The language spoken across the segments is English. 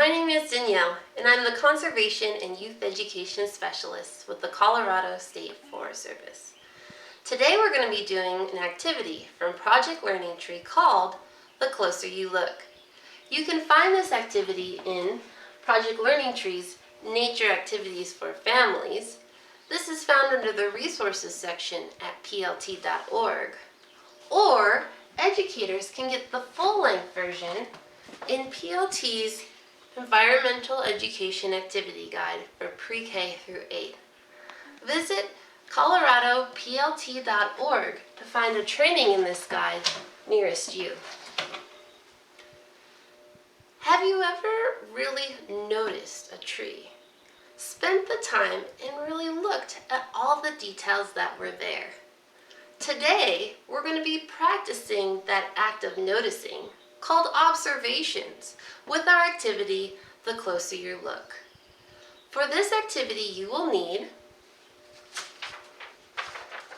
My name is Danielle, and I'm the Conservation and Youth Education Specialist with the Colorado State Forest Service. Today we're going to be doing an activity from Project Learning Tree called The Closer You Look. You can find this activity in Project Learning Tree's Nature Activities for Families. This is found under the Resources section at PLT.org. Or educators can get the full-length version in PLT's Environmental Education Activity Guide for Pre-K through 8. Visit coloradoplt.org to find a training in this guide nearest you. Have you ever really noticed a tree? Spent the time and really looked at all the details that were there? Today, we're going to be practicing that act of noticing called observations with our activity, The Closer You Look. For this activity, you will need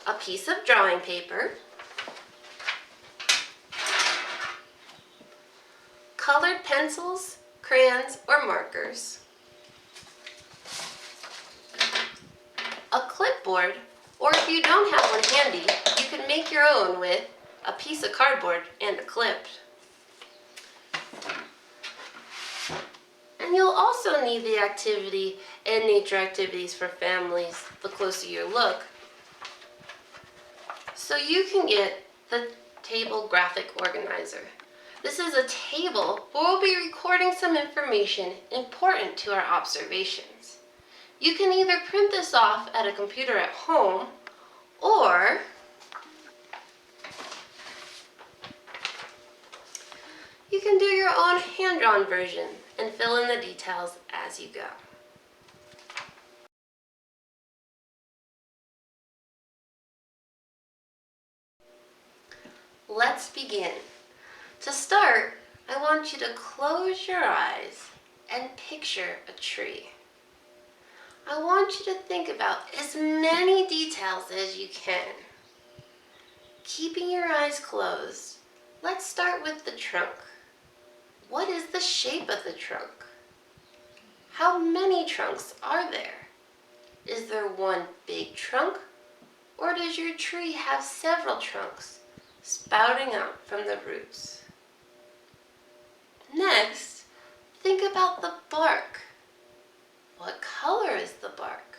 a piece of drawing paper, colored pencils, crayons, or markers, a clipboard, or if you don't have one handy, you can make your own with a piece of cardboard and a clip. And you'll also need the activity and Nature Activities for Families, The Closer You Look, so you can get the table graphic organizer. This is a table where we'll be recording some information important to our observations. You can either print this off at a computer at home, or you can do your own hand-drawn version and fill in the details as you go. Let's begin. To start, I want you to close your eyes and picture a tree. I want you to think about as many details as you can. Keeping your eyes closed, let's start with the trunk. What is the shape of the trunk? How many trunks are there? Is there one big trunk, or does your tree have several trunks spouting out from the roots? Next, think about the bark. What color is the bark?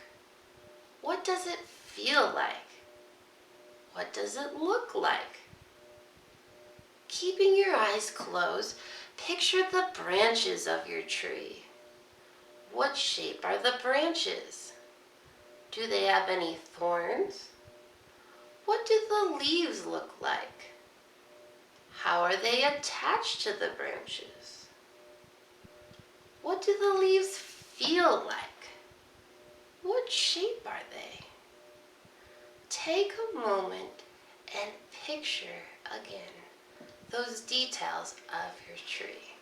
What does it feel like? What does it look like? Keeping your eyes closed, picture the branches of your tree. What shape are the branches? Do they have any thorns? What do the leaves look like? How are they attached to the branches? What do the leaves feel like? What shape are they? Take a moment and picture again those details of your tree.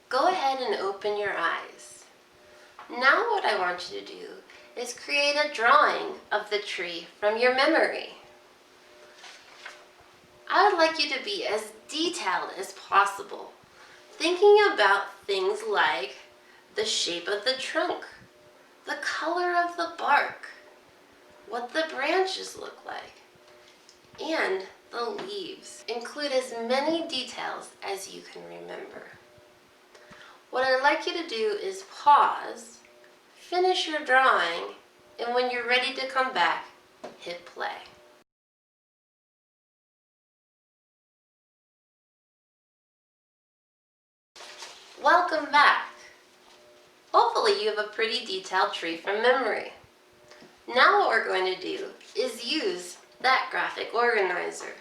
Go ahead and open your eyes. Now what I want you to do is create a drawing of the tree from your memory. I would like you to be as detailed as possible, thinking about things like the shape of the trunk, the color of the bark, what the branches look like, and the leaves. Include as many details as you can remember. What I'd like you to do is pause, finish your drawing, and when you're ready to come back, hit play. Welcome back. Hopefully you have a pretty detailed tree from memory. Now what we're going to do is use that graphic organizer.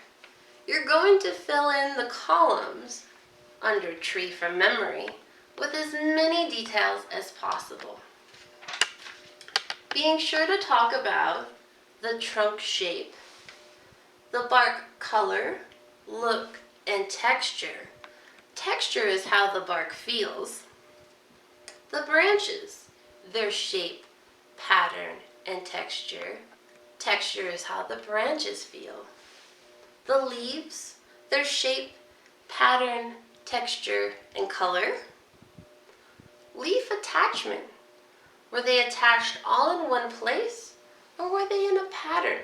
You're going to fill in the columns under Tree from Memory with as many details as possible. Being sure to talk about the trunk shape, the bark color, look, and texture. Texture is how the bark feels. The branches, their shape, pattern, and texture. Texture is how the branches feel. The leaves, their shape, pattern, texture, and color. Leaf attachment. Were they attached all in one place, or were they in a pattern?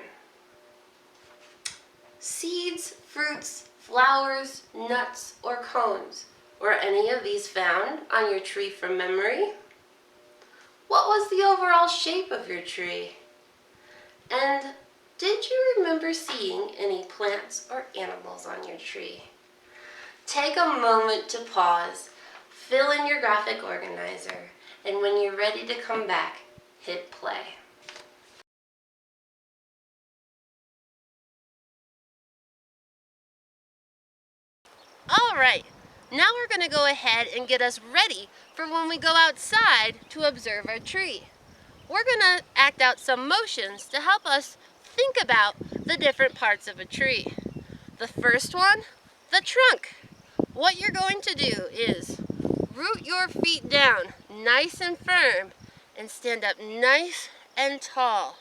Seeds, fruits, flowers, nuts, or cones. Were any of these found on your tree from memory? What was the overall shape of your tree? And did you remember seeing any plants or animals on your tree? Take a moment to pause, fill in your graphic organizer, and when you're ready to come back, hit play. All right, now we're going to go ahead and get us ready for when we go outside to observe our tree. We're going to act out some motions to help us think about the different parts of a tree. The first one, the trunk. What you're going to do is root your feet down nice and firm and stand up nice and tall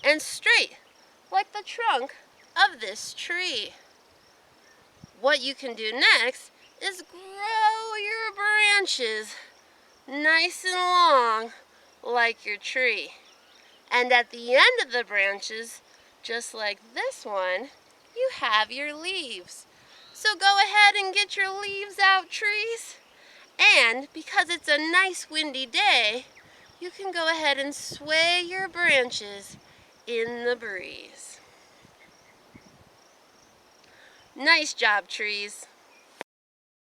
and straight like the trunk of this tree. What you can do next is grow your branches nice and long like your tree. And at the end of the branches, just like this one, you have your leaves. So go ahead and get your leaves out, trees. And because it's a nice windy day, you can go ahead and sway your branches in the breeze. Nice job, trees.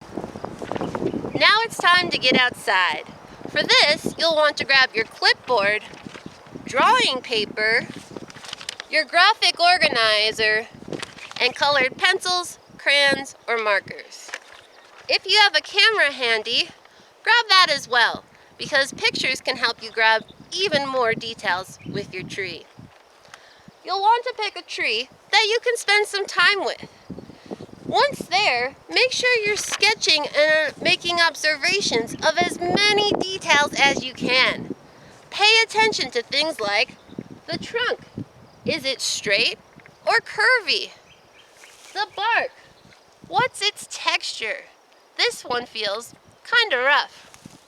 Now it's time to get outside. For this, you'll want to grab your clipboard, drawing paper, your graphic organizer, and colored pencils, crayons, or markers. If you have a camera handy, grab that as well, because pictures can help you grab even more details with your tree. You'll want to pick a tree that you can spend some time with. Once there, make sure you're sketching and making observations of as many details as you can. Pay attention to things like the trunk. Is it straight or curvy? The bark. What's its texture? This one feels kind of rough.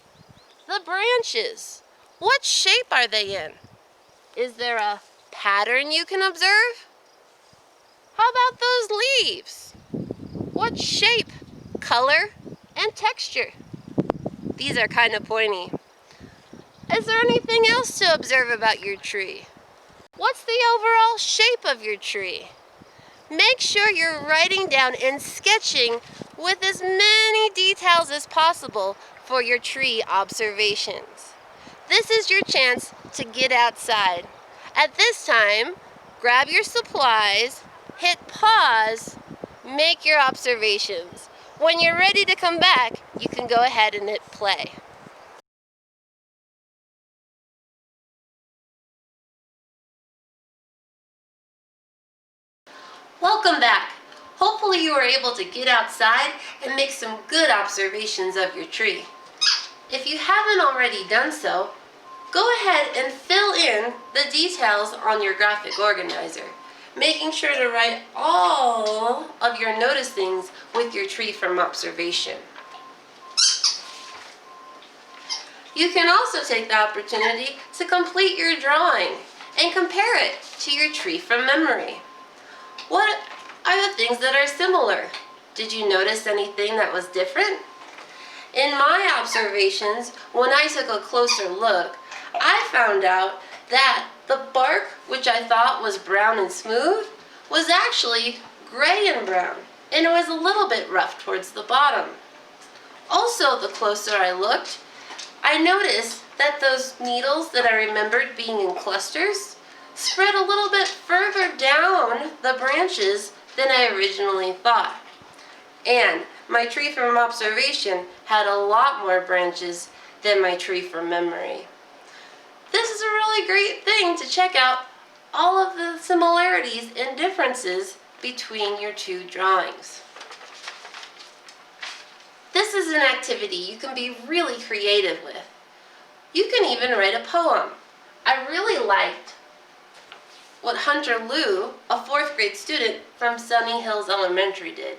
The branches. What shape are they in? Is there a pattern you can observe? How about those leaves? What shape, color, and texture? These are kind of pointy. Is there anything else to observe about your tree? What's the overall shape of your tree? Make sure you're writing down and sketching with as many details as possible for your tree observations. This is your chance to get outside. At this time, grab your supplies, hit pause, make your observations. When you're ready to come back, you can go ahead and hit play. Welcome back. Hopefully you were able to get outside and make some good observations of your tree. If you haven't already done so, go ahead and fill in the details on your graphic organizer, making sure to write all of your noticings with your tree from observation. You can also take the opportunity to complete your drawing and compare it to your tree from memory. What are the things that are similar? Did you notice anything that was different? In my observations, when I took a closer look, I found out that the bark, which I thought was brown and smooth, was actually gray and brown, and it was a little bit rough towards the bottom. Also, the closer I looked, I noticed that those needles that I remembered being in clusters spread a little bit further down the branches than I originally thought. And my tree from observation had a lot more branches than my tree from memory. This is a really great thing to check out all of the similarities and differences between your two drawings. This is an activity you can be really creative with. You can even write a poem. I really liked what Hunter Liu, a 4th grade student from Sunny Hills Elementary, did.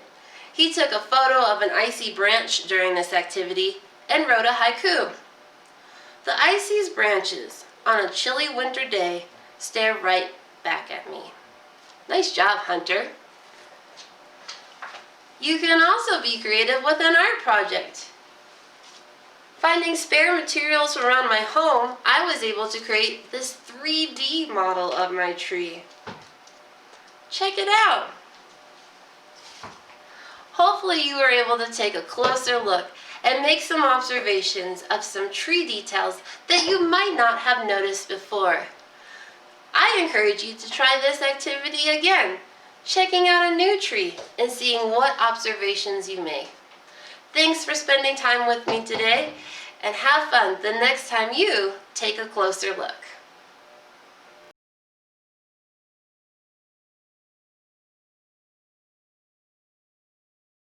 He took a photo of an icy branch during this activity and wrote a haiku. The icy branches on a chilly winter day stare right back at me. Nice job, Hunter. You can also be creative with an art project. Finding spare materials around my home, I was able to create this 3D model of my tree. Check it out. Hopefully you were able to take a closer look and make some observations of some tree details that you might not have noticed before. I encourage you to try this activity again, checking out a new tree and seeing what observations you make. Thanks for spending time with me today, and have fun the next time you take a closer look.